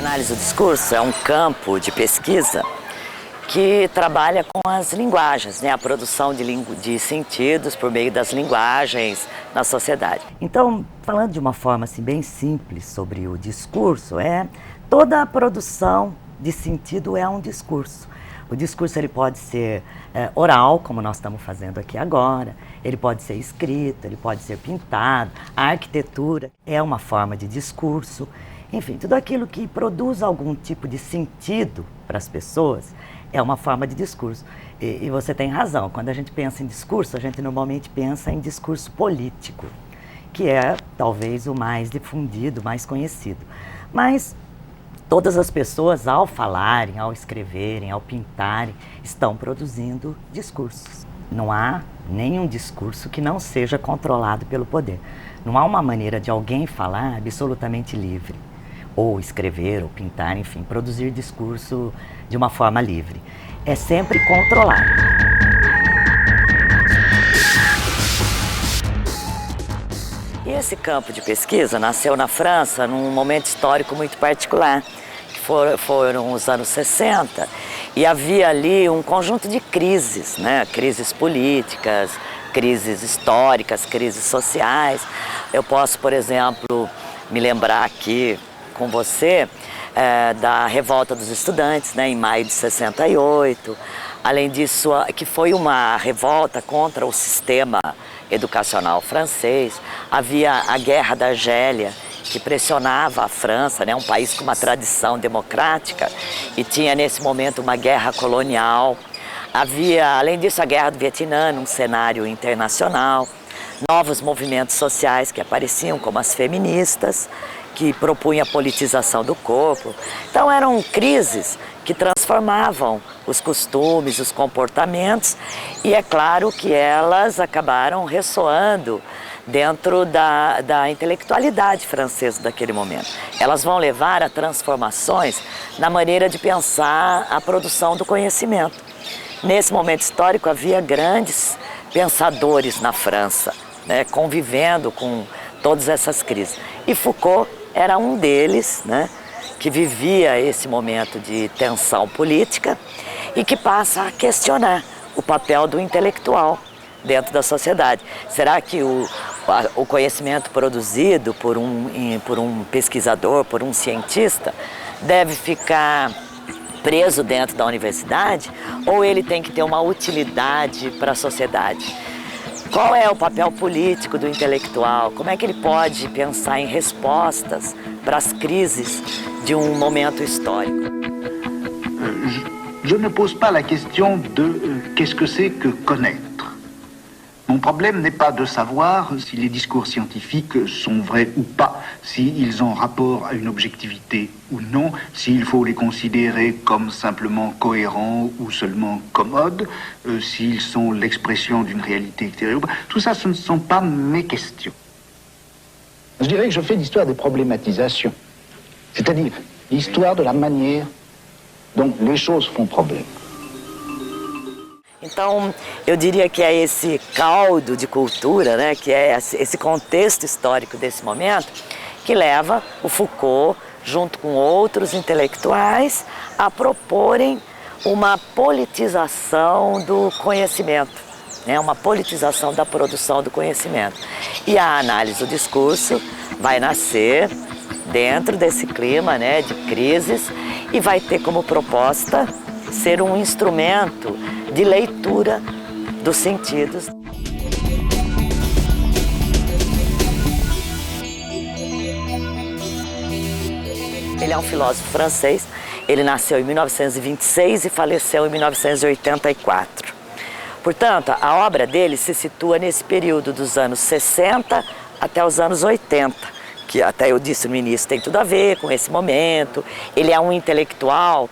análise do discurso é um campo de pesquisa que trabalha com as linguagens, né? A produção de sentidos por meio das linguagens na sociedade. Então, falando de uma forma assim, bem simples sobre o discurso, toda a produção de sentido é um discurso. O discurso ele pode ser oral, como nós estamos fazendo aqui agora, ele pode ser escrito, ele pode ser pintado, a arquitetura é uma forma de discurso. Enfim, tudo aquilo que produz algum tipo de sentido para as pessoas é uma forma de discurso. E você tem razão, quando a gente pensa em discurso, a gente normalmente pensa em discurso político, que é talvez o mais difundido, mais conhecido. Mas todas as pessoas, ao falarem, ao escreverem, ao pintarem, estão produzindo discursos. Não há nenhum discurso que não seja controlado pelo poder. Não há uma maneira de alguém falar absolutamente livre, ou escrever, ou pintar, enfim, produzir discurso de uma forma livre. É sempre controlado. E esse campo de pesquisa nasceu na França num momento histórico muito particular, que foram os anos 60, e havia ali um conjunto de crises, né? Crises políticas, crises históricas, crises sociais. Eu posso, por exemplo, me lembrar aqui com você da revolta dos estudantes, né, em maio de 68. Além disso, que foi uma revolta contra o sistema educacional francês. Havia a Guerra da Argélia, que pressionava a França, né, um país com uma tradição democrática, e tinha nesse momento uma guerra colonial. Havia, além disso, a Guerra do Vietnã, num cenário internacional, novos movimentos sociais que apareciam, como as feministas, que propunha a politização do corpo. Então eram crises que transformavam os costumes, os comportamentos, e é claro que elas acabaram ressoando dentro da intelectualidade francesa daquele momento. Elas vão levar a transformações na maneira de pensar a produção do conhecimento. Nesse momento histórico havia grandes pensadores na França, né, convivendo com todas essas crises. E Foucault era um deles, né, que vivia esse momento de tensão política e que passa a questionar o papel do intelectual dentro da sociedade. Será que o conhecimento produzido por um pesquisador, por um cientista, deve ficar preso dentro da universidade, ou ele tem que ter uma utilidade para a sociedade? Qual é o papel político do intelectual? Como é que ele pode pensar em respostas para as crises de um momento histórico? Je ne pose pas la question de qu'est-ce que c'est que connaître. Mon problème n'est pas de savoir si les discours scientifiques sont vrais ou pas, s'ils ont rapport à une objectivité ou non, s'il faut les considérer comme simplement cohérents ou seulement commodes, s'ils sont l'expression d'une réalité extérieure. Tout ça, ce ne sont pas mes questions. Je dirais que je fais l'histoire des problématisations, c'est-à-dire l'histoire de la manière dont les choses font problème. Então, eu diria que é esse caldo de cultura, né, que é esse contexto histórico desse momento, que leva o Foucault, junto com outros intelectuais, a proporem uma politização do conhecimento, né, uma politização da produção do conhecimento. E a análise do discurso vai nascer dentro desse clima, né, de crises, e vai ter como proposta ser um instrumento de leitura dos sentidos. Ele é um filósofo francês, ele nasceu em 1926 e faleceu em 1984. Portanto, a obra dele se situa nesse período dos anos 60 até os anos 80, que até eu disse no início tem tudo a ver com esse momento. Ele é um intelectual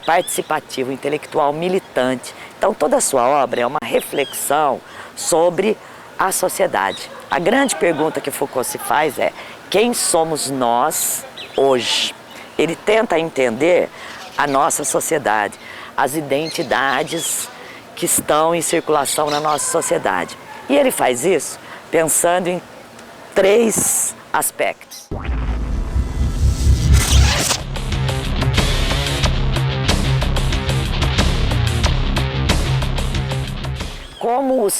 participativo, intelectual militante. Então toda a sua obra é uma reflexão sobre a sociedade. A grande pergunta que Foucault se faz é: quem somos nós hoje? Ele tenta entender a nossa sociedade, as identidades que estão em circulação na nossa sociedade. E ele faz isso pensando em 3 aspectos.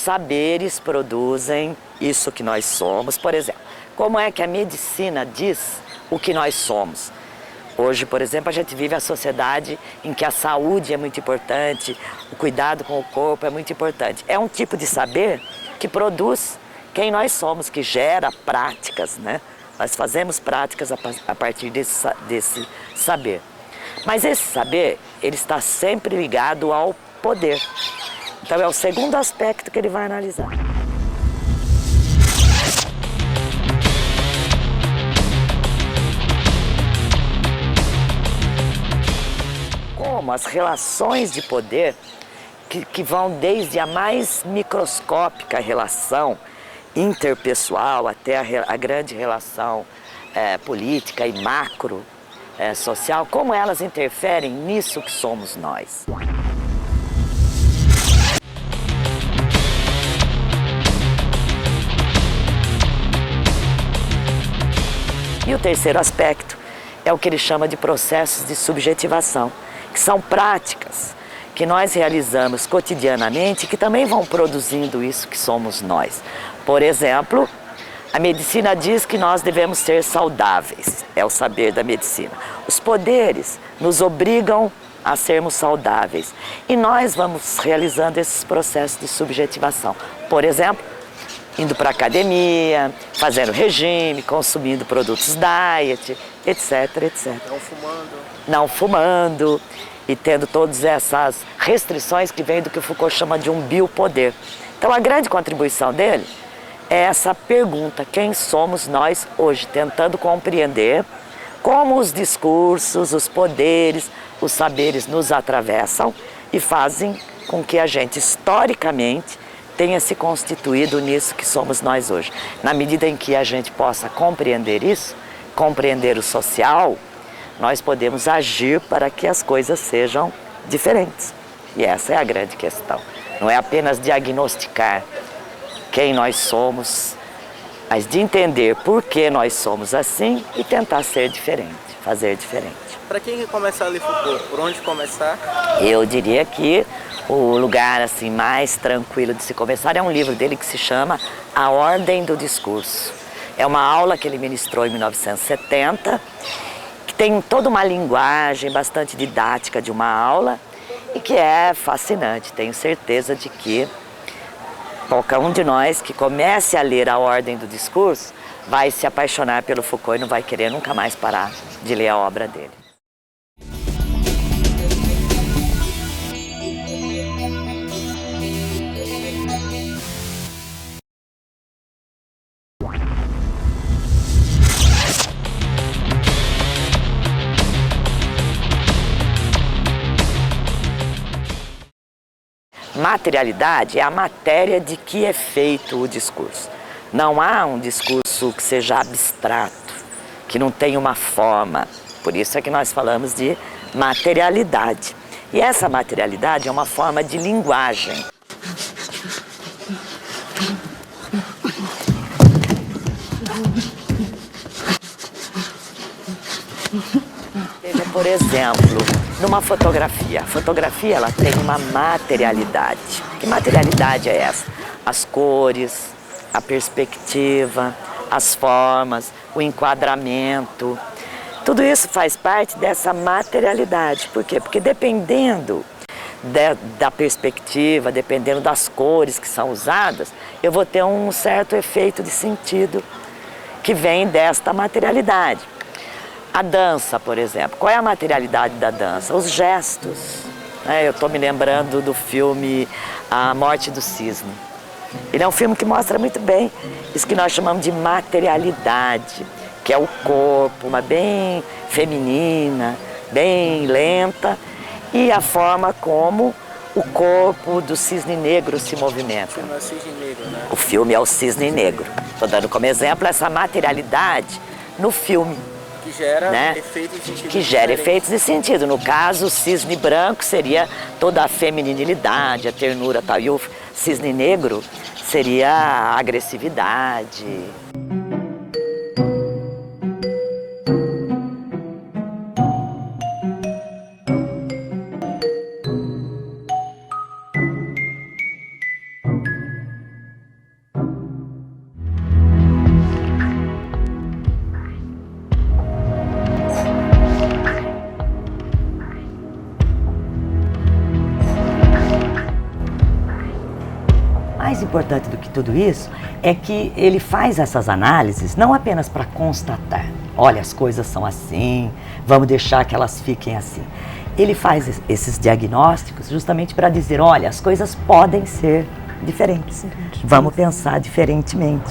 saberes produzem isso que nós somos. Por exemplo, como é que a medicina diz o que nós somos? Hoje, por exemplo, a gente vive a sociedade em que a saúde é muito importante, o cuidado com o corpo é muito importante. É um tipo de saber que produz quem nós somos, que gera práticas, né? Nós fazemos práticas a partir desse saber. Mas esse saber, ele está sempre ligado ao poder. Então é o segundo aspecto que ele vai analisar. Como as relações de poder, que vão desde a mais microscópica relação interpessoal até a grande relação política e macro social, como elas interferem nisso que somos nós. E o terceiro aspecto é o que ele chama de processos de subjetivação, que são práticas que nós realizamos cotidianamente que também vão produzindo isso que somos nós. Por exemplo, a medicina diz que nós devemos ser saudáveis, é o saber da medicina. Os poderes nos obrigam a sermos saudáveis e nós vamos realizando esses processos de subjetivação. Por exemplo, indo para a academia, fazendo regime, consumindo produtos diet, etc, etc. Não fumando e tendo todas essas restrições que vêm do que Foucault chama de um biopoder. Então a grande contribuição dele é essa pergunta, quem somos nós hoje, tentando compreender como os discursos, os poderes, os saberes nos atravessam e fazem com que a gente, historicamente, tenha se constituído nisso que somos nós hoje. Na medida em que a gente possa compreender isso, compreender o social, nós podemos agir para que as coisas sejam diferentes. E essa é a grande questão. Não é apenas diagnosticar quem nós somos, mas de entender por que nós somos assim e tentar ser diferente, fazer diferente. Para quem quer começar a ler Foucault, por onde começar? Eu diria que o lugar assim, mais tranquilo de se começar é um livro dele que se chama A Ordem do Discurso. É uma aula que ele ministrou em 1970, que tem toda uma linguagem bastante didática de uma aula e que é fascinante. Tenho certeza de que qualquer um de nós que comece a ler A Ordem do Discurso vai se apaixonar pelo Foucault e não vai querer nunca mais parar de ler a obra dele. Materialidade é a matéria de que é feito o discurso. Não há um discurso que seja abstrato, que não tenha uma forma. Por isso é que nós falamos de materialidade. E essa materialidade é uma forma de linguagem. Veja, por exemplo, numa fotografia. A fotografia ela tem uma materialidade. Que materialidade é essa? As cores, a perspectiva, as formas, o enquadramento. Tudo isso faz parte dessa materialidade. Por quê? Porque dependendo da perspectiva, dependendo das cores que são usadas, eu vou ter um certo efeito de sentido que vem desta materialidade. A dança, por exemplo, qual é a materialidade da dança? Os gestos. Eu estou me lembrando do filme A Morte do Cisne. Ele é um filme que mostra muito bem isso que nós chamamos de materialidade, que é o corpo, uma bem feminina, bem lenta, e a forma como o corpo do cisne negro se movimenta. O filme é o Cisne Negro, né? O filme é o Cisne Negro. Estou dando como exemplo essa materialidade no filme. Que gera, né? Efeitos de sentido. Que gera efeitos de sentido. No caso, o cisne branco seria toda a feminilidade, a ternura e tal. E o cisne negro seria a agressividade. importante do que tudo isso é que ele faz essas análises não apenas para constatar, olha, as coisas são assim, vamos deixar que elas fiquem assim. Ele faz esses diagnósticos justamente para dizer, olha, as coisas podem ser diferentes, vamos pensar diferentemente.